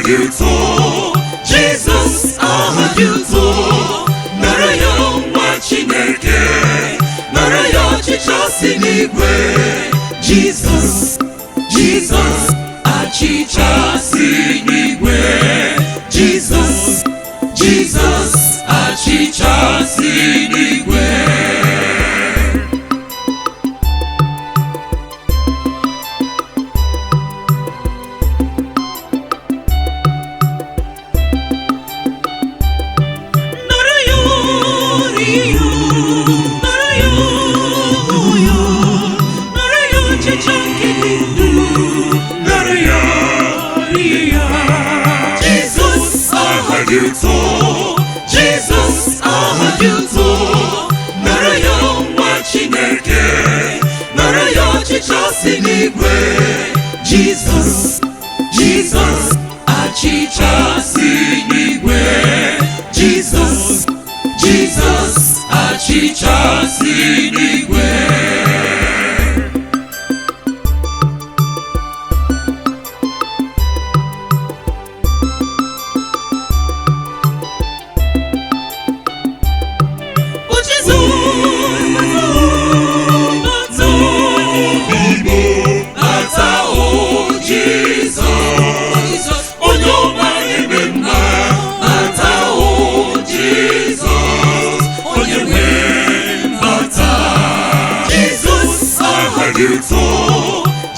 dị ụtọ, Jizọs aha dị ụtọ. Nara ya nwa Chineke, nara ya ọchịchị si n'igwe. Jizọs, Jizọs, achịcha si n'igwe. Jizọs, Jizọs, achịcha si n'igwe. Jesus, aha dị ụtọ. Nara ya nwa Chineke, nara ya ọchịchị si n'igwe. Jesus, Jesus, achịcha si n'igwe. Jesus, Jesus, achịcha si n'igwe.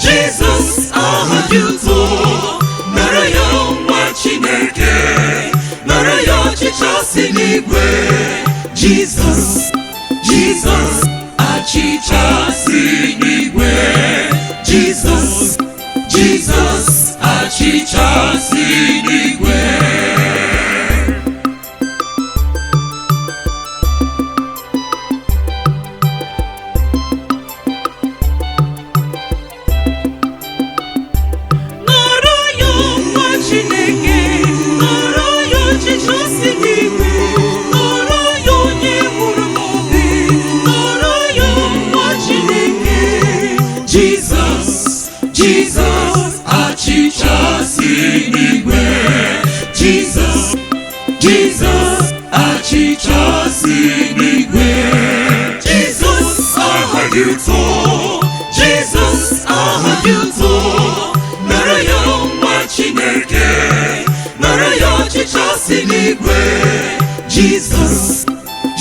Jesus, aha dị ụtọ. Nara ya nwa Chineke, nara ya ọchịchị si n'igwe. Jesus, Jesus, achịcha si n'igwe. Jesus, Jesus, achịcha si n'igwe. Jesus, Jesus, achịcha si n'igwe. Jesus, Jesus, achịcha si n'igwe. Jesus, aha dị ụtọ. Jesus, aha dị ụtọ. Nara ya nwa Chineke, nara ya ọchịcha si n'igwe. Jesus,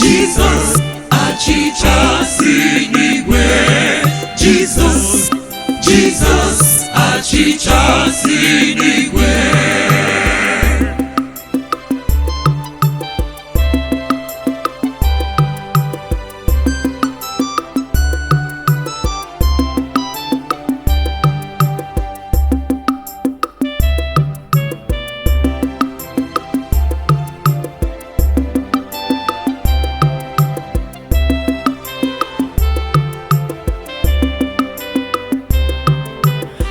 Jesus, achịcha si n'igwe. Jesus, Jesus, achịcha si n'igwe.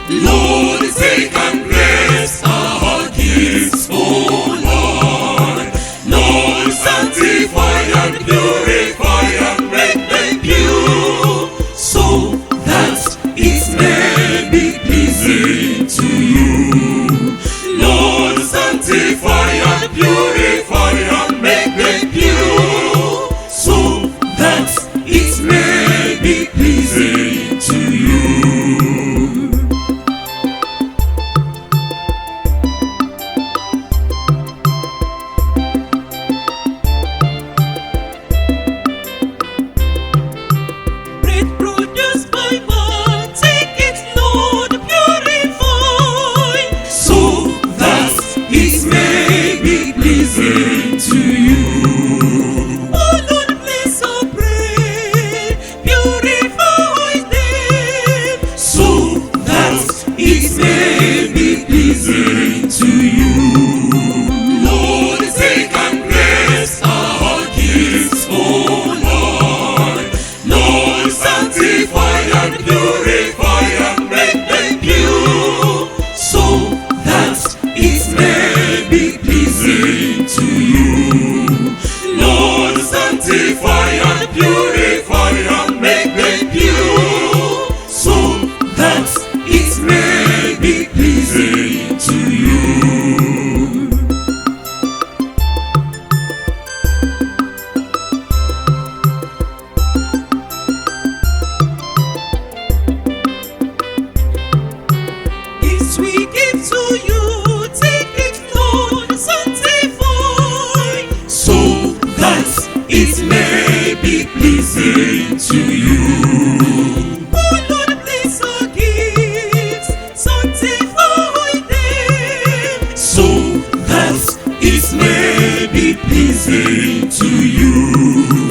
Lord, take and bless our gifts, oh Lord. Lord, sanctify and purify and make them pure, so that it may be pleasing to you. Lord, sanctify and purify and make them pure, so that it may be pleasing to you. To you, oh Lord, bless our bread, purify them, so that it may be pleasing to you. Lord, take and bless our gifts, oh Lord. Lord, sanctify and purify and make them pure, so that it may be pleasing to you. Lord, sanctify and purify and make them pure, so that it may be pleasing to you. be pleasing to you. Oh Lord, bless our gifts, sanctify them, so that it may be pleasing to you.